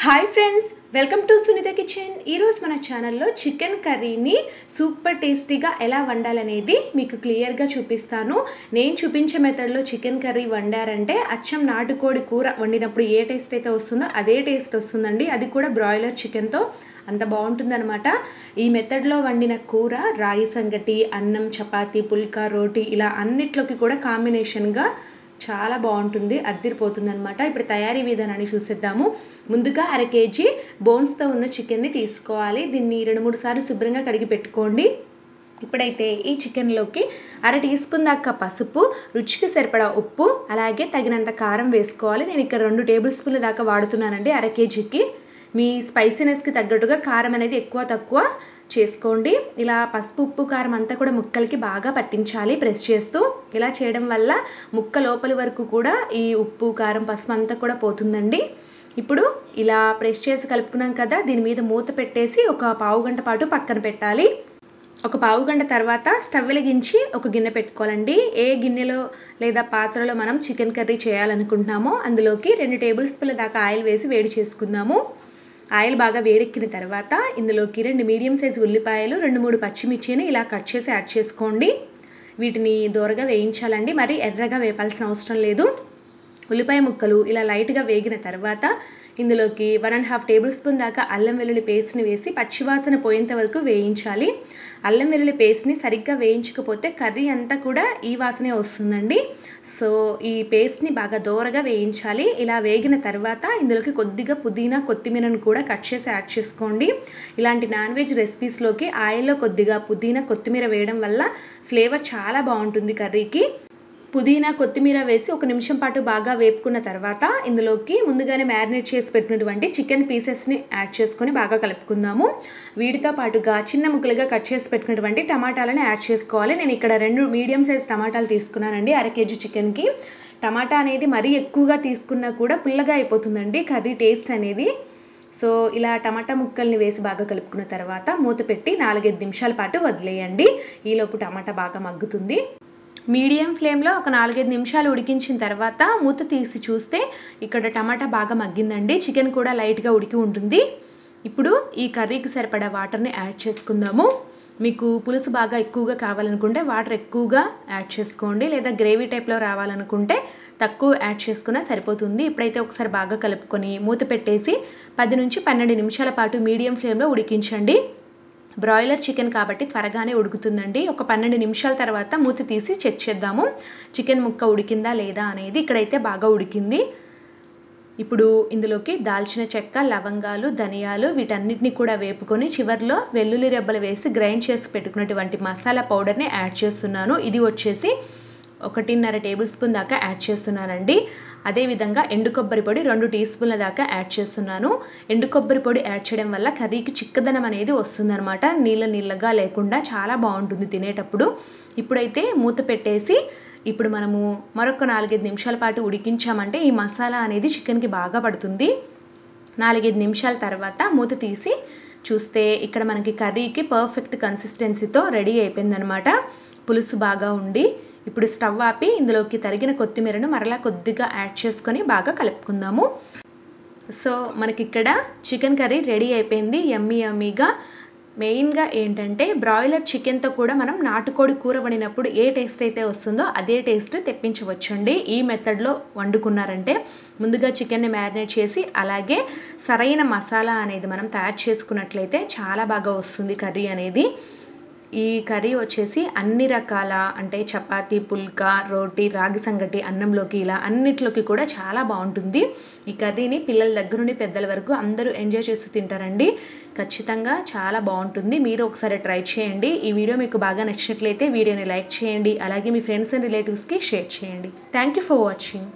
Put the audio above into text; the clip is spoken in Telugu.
Hi friends, welcome to Sunitha kitchen. ఈరోజు మన ఛానల్లో చికెన్ కర్రీని సూపర్ టేస్టీగా ఎలా వండాలనేది మీకు క్లియర్గా చూపిస్తాను. నేను చూపించే మెథడ్లో చికెన్ కర్రీ వండారంటే అచ్చం నాటుకోడి కూర వండినప్పుడు ఏ టేస్ట్ అయితే వస్తుందో అదే టేస్ట్ వస్తుందండి. అది కూడా బ్రాయిలర్ చికెన్తో అంత బాగుంటుందన్నమాట. ఈ మెథడ్లో వండిన కూర రాగి సంగటి, అన్నం, చపాతీ, పుల్కా, రోటీ ఇలా అన్నిట్లోకి కూడా కాంబినేషన్గా చాలా బాగుంటుంది, అద్దిరిపోతుంది అనమాట. ఇప్పుడు తయారీ విధానాన్ని చూసేద్దాము. ముందుగా 1/2 kg బోన్స్తో ఉన్న చికెన్ని తీసుకోవాలి. దీన్ని 2-3 సార్లు శుభ్రంగా కడిగి పెట్టుకోండి. ఇప్పుడైతే ఈ చికెన్లోకి 1/2 టీ స్పూన్ దాకా పసుపు, రుచికి సరిపడా ఉప్పు, అలాగే తగినంత కారం వేసుకోవాలి. నేను ఇక్కడ 2 టేబుల్ స్పూన్ల దాకా వాడుతున్నానండి 1/2 kgకి. మీ స్పైసీనెస్కి తగ్గట్టుగా కారం అనేది ఎక్కువ తక్కువ చేసుకోండి. ఇలా పసుపు, ఉప్పు, కారం అంతా కూడా ముక్కలకి బాగా పట్టించాలి ప్రెస్ చేస్తూ. ఇలా చేయడం వల్ల ముక్క లోపలి వరకు కూడా ఈ ఉప్పు, కారం, పసుపు అంతా కూడా పోతుందండి. ఇప్పుడు ఇలా ప్రెస్ చేసి కలుపుకున్నాం కదా, దీని మీద మూత పెట్టేసి ఒక పావు గంట పాటు పక్కన పెట్టాలి. ఒక పావు గంట తర్వాత స్టవ్ వెలిగించి ఒక గిన్నె పెట్టుకోవాలండి. ఏ గిన్నెలో లేదా పాత్రలో మనం చికెన్ కర్రీ చేయాలనుకుంటున్నామో అందులోకి 2 టేబుల్ స్పూన్ల దాకా ఆయిల్ వేసి వేడి చేసుకుందాము. ఆయిల్ బాగా వేడెక్కిన తర్వాత ఇందులోకి 2 మీడియం సైజు ఉల్లిపాయలు, 2-3 పచ్చిమిర్చిని ఇలా కట్ చేసి యాడ్ చేసుకోండి. వీటిని దోరగా వేయించాలండి, మరి ఎర్రగా వేపాల్సిన అవసరం లేదు. ఉల్లిపాయ ముక్కలు ఇలా లైట్గా వేగిన తర్వాత ఇందులోకి 1.5 టేబుల్ స్పూన్ దాకా అల్లం వెల్లుల్లి పేస్ట్ని వేసి పచ్చివాసన పోయేంత వరకు వేయించాలి. అల్లం వెల్లుల్లి పేస్ట్ని సరిగ్గా వేయించకపోతే కర్రీ అంతా కూడా ఈ వాసనే వస్తుందండి. సో ఈ పేస్ట్ని బాగా దోరగా వేయించాలి. ఇలా వేగిన తర్వాత ఇందులోకి కొద్దిగా పుదీనా, కొత్తిమీరను కూడా కట్ చేసి యాడ్ చేసుకోండి. ఇలాంటి నాన్ వెజ్ రెసిపీస్లోకి ఆయిల్లో కొద్దిగా పుదీనా, కొత్తిమీర వేయడం వల్ల ఫ్లేవర్ చాలా బాగుంటుంది కర్రీకి. పుదీనా, కొత్తిమీర వేసి 1 నిమిషం పాటు బాగా వేపుకున్న తర్వాత ఇందులోకి ముందుగానే మ్యారినేట్ చేసి పెట్టినటువంటి చికెన్ పీసెస్ని యాడ్ చేసుకొని బాగా కలుపుకుందాము. వీటితో పాటుగా చిన్న ముక్కలుగా కట్ చేసి పెట్టినటువంటి టమాటాలను యాడ్ చేసుకోవాలి. నేను ఇక్కడ 2 మీడియం సైజ్ టమాటాలు తీసుకున్నానండి 1/2 kg చికెన్కి. టమాటా అనేది మరీ ఎక్కువగా తీసుకున్నా కూడా పుల్లగా అయిపోతుందండి కర్రీ టేస్ట్ అనేది. సో ఇలా టమాటా ముక్కల్ని వేసి బాగా కలుపుకున్న తర్వాత మూత పెట్టి 4-5 నిమిషాల పాటు వదిలేయండి. ఈలోపు టమాటా బాగా మగ్గుతుంది. మీడియం ఫ్లేమ్లో ఒక 4-5 నిమిషాలు ఉడికించిన తర్వాత మూత తీసి చూస్తే ఇక్కడ టమాటా బాగా మగ్గిందండి. చికెన్ కూడా లైట్గా ఉడికి ఉంటుంది. ఇప్పుడు ఈ కర్రీకి సరిపడా వాటర్ని యాడ్ చేసుకుందాము. మీకు పులుసు బాగా ఎక్కువగా కావాలనుకుంటే వాటర్ ఎక్కువగా యాడ్ చేసుకోండి, లేదా గ్రేవీ టైప్లో రావాలనుకుంటే తక్కువ యాడ్ చేసుకున్నా సరిపోతుంది. ఇప్పుడైతే ఒకసారి బాగా కలుపుకొని మూత పెట్టేసి 10-12 నిమిషాల పాటు మీడియం ఫ్లేమ్లో ఉడికించండి. బ్రాయిలర్ చికెన్ కాబట్టి త్వరగానే ఉడుకుతుందండి. ఒక 12 నిమిషాల తర్వాత మూత తీసి చెక్ చేద్దాము చికెన్ ముక్క ఉడికిందా లేదా అనేది. ఇక్కడైతే బాగా ఉడికింది. ఇప్పుడు ఇందులోకి దాల్చిన చెక్క, లవంగాలు, ధనియాలు వీటన్నిటిని కూడా వేపుకొని చివర్లో వెల్లుల్లి రెబ్బలు వేసి గ్రైండ్ చేసి పెట్టుకున్నటువంటి మసాలా పౌడర్ని యాడ్ చేస్తున్నాను. ఇది వచ్చేసి 1.5 టేబుల్ స్పూన్ దాకా యాడ్ చేస్తున్నానండి. అదేవిధంగా ఎండు కొబ్బరి పొడి 2 టీ స్పూన్ల దాకా యాడ్ చేస్తున్నాను. ఎండు కొబ్బరి పొడి యాడ్ చేయడం వల్ల కర్రీకి చిక్కదనం అనేది వస్తుందన్నమాట. నీళ్ళగా లేకుండా చాలా బాగుంటుంది తినేటప్పుడు. ఇప్పుడైతే మూత పెట్టేసి ఇప్పుడు మనము మరొక 4-5 నిమిషాల పాటు ఉడికించామంటే ఈ మసాలా అనేది చికెన్కి బాగా పడుతుంది. 4-5 నిమిషాల తర్వాత మూత తీసి చూస్తే ఇక్కడ మనకి కర్రీకి పర్ఫెక్ట్ కన్సిస్టెన్సీతో రెడీ అయిపోయిందనమాట. పులుసు బాగా ఉండి ఇప్పుడు స్టవ్ ఆపి ఇందులోకి తరిగిన కొత్తిమీరను మరలా కొద్దిగా యాడ్ చేసుకొని బాగా కలుపుకుందాము. సో మనకి ఇక్కడ చికెన్ కర్రీ రెడీ అయిపోయింది యమ్మీగా. మెయిన్గా ఏంటంటే బ్రాయిలర్ చికెన్తో కూడా మనం నాటుకోడి కూర వండినప్పుడు ఏ టేస్ట్ అయితే వస్తుందో అదే టేస్ట్ తెప్పించవచ్చండి. ఈ మెథడ్లో వండుకున్నారంటే ముందుగా చికెన్ని మ్యారినేట్ చేసి అలాగే సరైన మసాలా అనేది మనం తయారు చేసుకున్నట్లయితే చాలా బాగా వస్తుంది కర్రీ అనేది. ఈ కర్రీ వచ్చేసి అన్ని రకాల అంటే చపాతీ, పుల్కా, రోటీ, రాగి సంగటి, అన్నంలోకి ఇలా అన్నిట్లోకి కూడా చాలా బాగుంటుంది. ఈ కర్రీని పిల్లల దగ్గర నుండి పెద్దల వరకు అందరూ ఎంజాయ్ చేస్తూ తింటారండి. ఖచ్చితంగా చాలా బాగుంటుంది. మీరు ఒకసారి ట్రై చేయండి. ఈ వీడియో మీకు బాగా నచ్చినట్లయితే వీడియోని లైక్ చేయండి, అలాగే మీ ఫ్రెండ్స్ అండ్ రిలేటివ్స్కి షేర్ చేయండి. Thank you for watching.